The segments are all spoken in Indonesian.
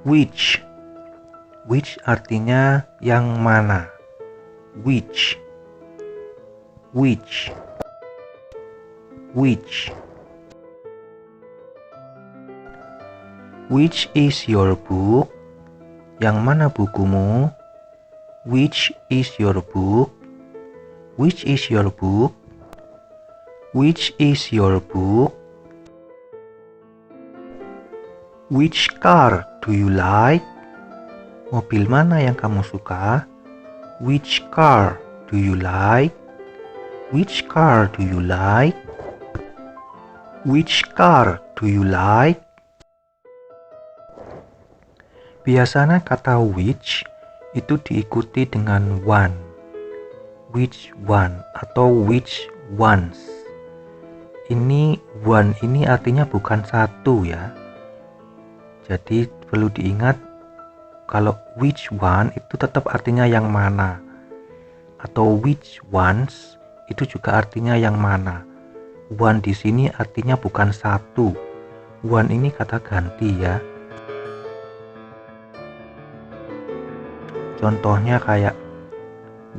Which. Which artinya yang mana. Which. Which. Which. Which is your book? Yang mana bukumu? Which is your book? Which is your book? Which is your book? Which car do you like? Mobil mana yang kamu suka? Which car do you like? Which car do you like? Which car do you like? Biasanya kata which itu diikuti dengan one. Which one atau which ones. Ini one ini artinya bukan satu ya. Jadi perlu diingat kalau which one itu tetap artinya yang mana. Atau which ones itu juga artinya yang mana. One di sini artinya bukan satu. One ini kata ganti ya. Contohnya kayak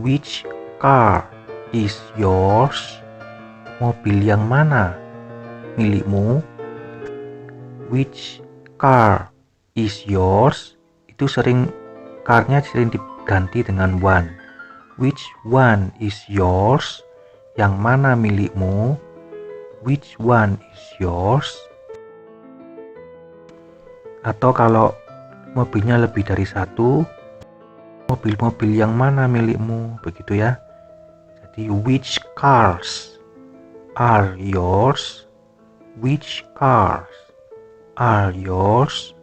which car is yours? Mobil yang mana milikmu? Which car is yours? Itu car-nya sering diganti dengan one. Which one is yours? Yang mana milikmu? Which one is yours? Atau kalau mobilnya lebih dari satu, mobil-mobil yang mana milikmu? Begitu ya. Jadi which cars are yours? Which cars are yours?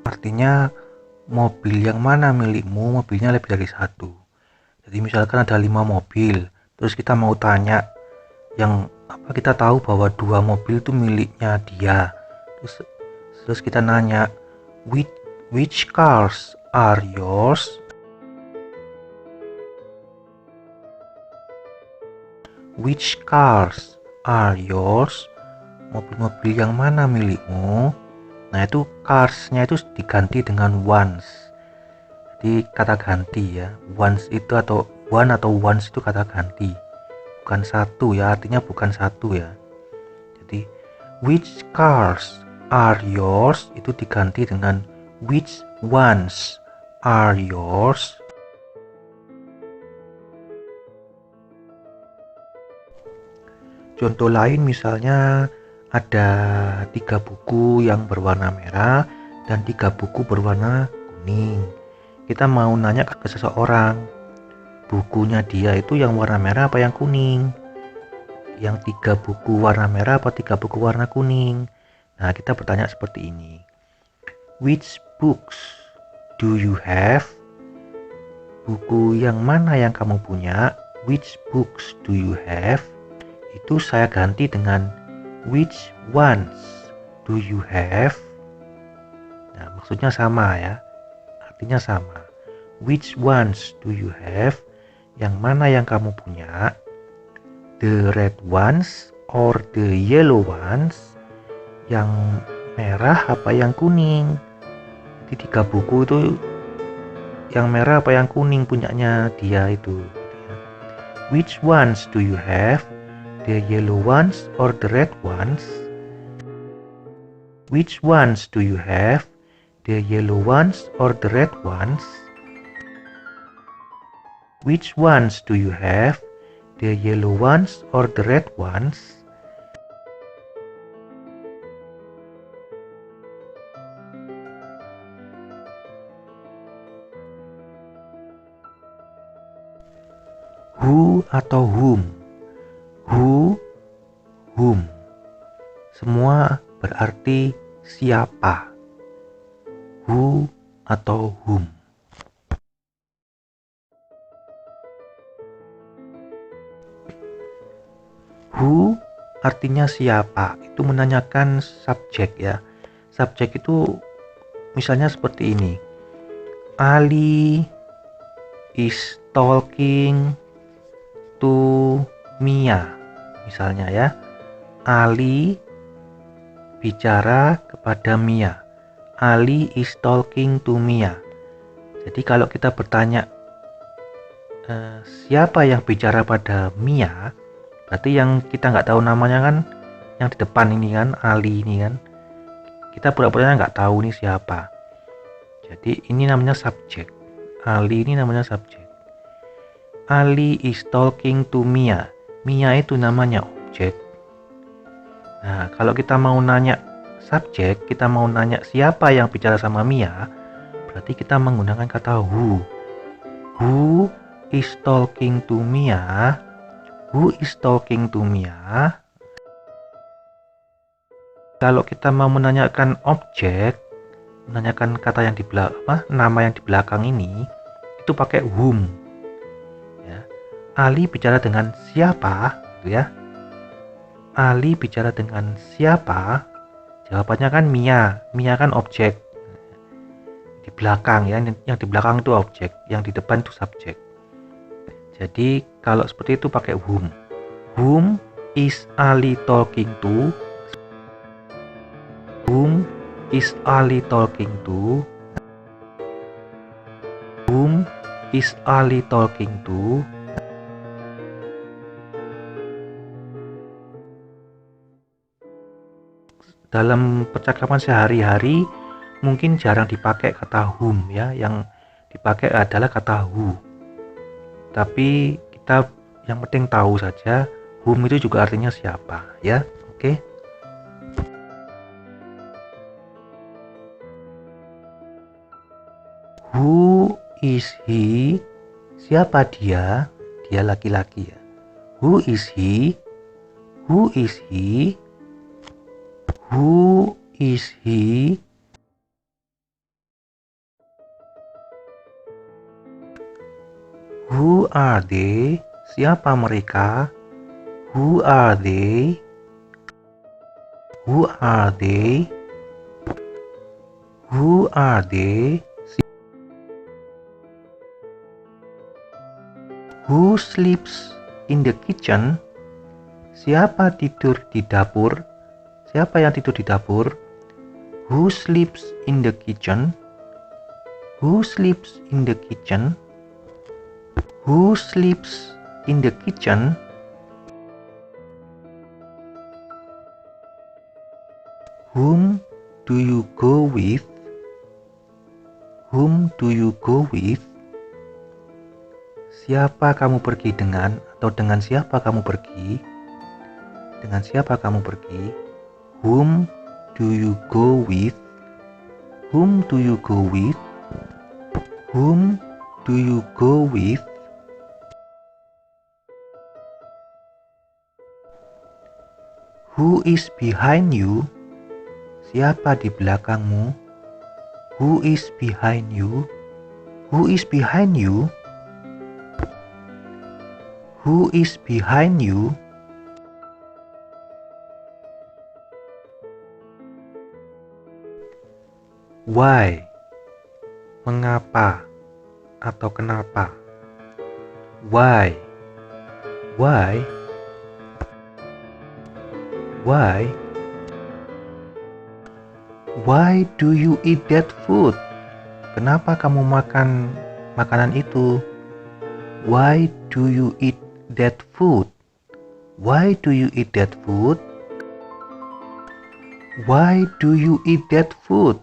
Artinya mobil yang mana milikmu, mobilnya lebih dari satu. Jadi misalkan ada 5 mobil, terus kita mau tanya yang kita tahu bahwa 2 mobil itu miliknya dia. Terus kita nanya which cars are yours? Which cars are yours? Mobil-mobil yang mana milikmu? Nah itu cars-nya itu diganti dengan ones. Jadi kata ganti ya. Ones itu atau one atau ones itu kata ganti. Bukan satu ya, artinya bukan satu ya. Jadi which cars are yours itu diganti dengan which ones are yours. Contoh lain misalnya ada 3 buku yang berwarna merah dan 3 buku berwarna kuning. Kita mau nanya ke seseorang, bukunya dia itu yang warna merah apa yang kuning? Yang 3 buku warna merah apa 3 buku warna kuning? Nah kita bertanya seperti ini. Which books do you have? Buku yang mana yang kamu punya? Which books do you have? Itu saya ganti dengan which ones do you have? Nah, maksudnya sama ya. Artinya sama. Which ones do you have? Yang mana yang kamu punya? The red ones or the yellow ones? Yang merah apa yang kuning? Jadi 3 buku itu yang merah apa yang kuning punyanya dia itu. Which ones do you have? The yellow ones or the red ones? Which ones do you have? The yellow ones or the red ones? Which ones do you have? The yellow ones or the red ones? Who atau whom? Who, whom. Semua berarti siapa. Who atau whom. Who artinya siapa. Itu menanyakan subjek ya. Subjek itu misalnya seperti ini. Ali is talking to Mia. Misalnya ya, Ali bicara kepada Mia. Ali is talking to Mia. Jadi kalau kita bertanya siapa yang bicara pada Mia, berarti yang kita nggak tahu namanya kan yang di depan ini kan, Ali ini kan, kita pura-pura nggak tahu nih siapa. Jadi ini namanya subjek. Ali ini namanya subjek. Ali is talking to Mia. Mia itu namanya objek. Nah, kalau kita mau nanya subjek, kita mau nanya siapa yang bicara sama Mia, berarti kita menggunakan kata who. Who is talking to Mia? Who is talking to Mia? Kalau kita mau menanyakan objek, menanyakan kata yang di belakang, nama yang di belakang ini, itu pakai whom. Ya. Ali bicara dengan siapa? Gitu ya. Ali bicara dengan siapa? Jawabannya kan Mia. Mia kan objek. Di belakang ya, yang di belakang itu objek, yang di depan itu subjek. Jadi kalau seperti itu pakai whom. Whom is Ali talking to? Whom is Ali talking to? Whom is Ali talking to? Dalam percakapan sehari-hari mungkin jarang dipakai kata whom ya, yang dipakai adalah kata who. Tapi kita yang penting tahu saja whom itu juga artinya siapa ya. Oke. Who is he? Siapa dia? Dia laki-laki ya. Who is he? Who is he? Who is he? Who are they? Siapa mereka? Who are they? Who are they? Who are they? Who sleeps in the kitchen? Siapa tidur di dapur? Siapa yang tidur di dapur? Who sleeps in the kitchen? Who sleeps in the kitchen? Who sleeps in the kitchen? Whom do you go with? Whom do you go with? Siapa kamu pergi dengan, atau dengan siapa kamu pergi? Dengan siapa kamu pergi? Whom do you go with? Whom do you go with? Whom do you go with? Who is behind you? Siapa di belakangmu? Who is behind you? Who is behind you? Who is behind you? Why? Mengapa atau kenapa? Why? Why? Why? Why do you eat that food? Kenapa kamu makan makanan itu? Why do you eat that food? Why do you eat that food? Why do you eat that food?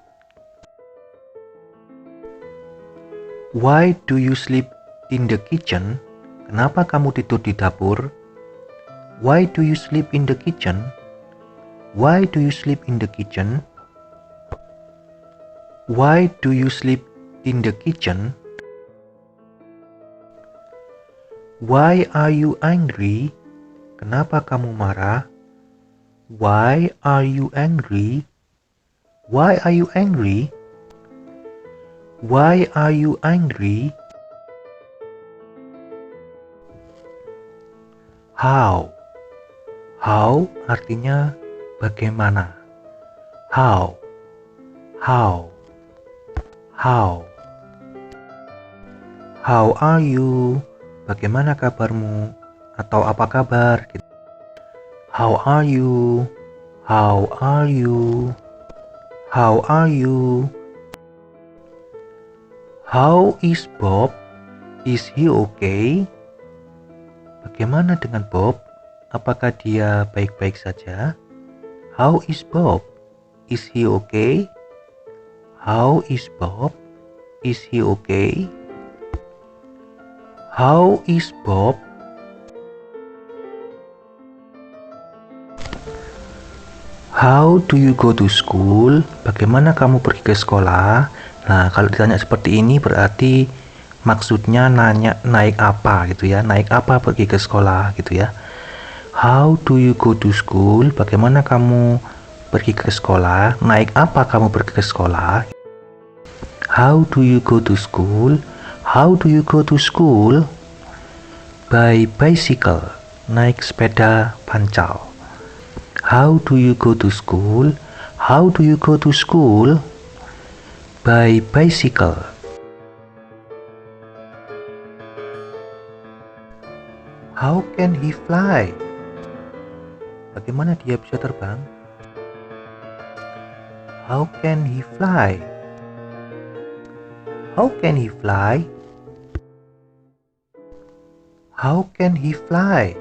Why do you sleep in the kitchen? Kenapa kamu tidur di dapur? Why do you sleep in the kitchen? Why do you sleep in the kitchen? Why do you sleep in the kitchen? Why are you angry? Kenapa kamu marah? Why are you angry? Why are you angry? Why are you angry? How? How artinya bagaimana. How? How? How? How are you? Bagaimana kabarmu? Atau apa kabar? How are you? How are you? How are you? How is Bob? Is he okay? Bagaimana dengan Bob? Apakah dia baik-baik saja? How is Bob? Is he okay? How is Bob? Is he okay? How is Bob? How do you go to school? Bagaimana kamu pergi ke sekolah? Nah, kalau ditanya seperti ini berarti maksudnya nanya naik apa gitu ya. Naik apa pergi ke sekolah gitu ya. How do you go to school? Bagaimana kamu pergi ke sekolah? Naik apa kamu pergi ke sekolah? How do you go to school? How do you go to school? By bicycle. Naik sepeda pancal. How do you go to school? How do you go to school? By bicycle. How can he fly? Bagaimana dia bisa terbang? How can he fly? How can he fly? How can he fly?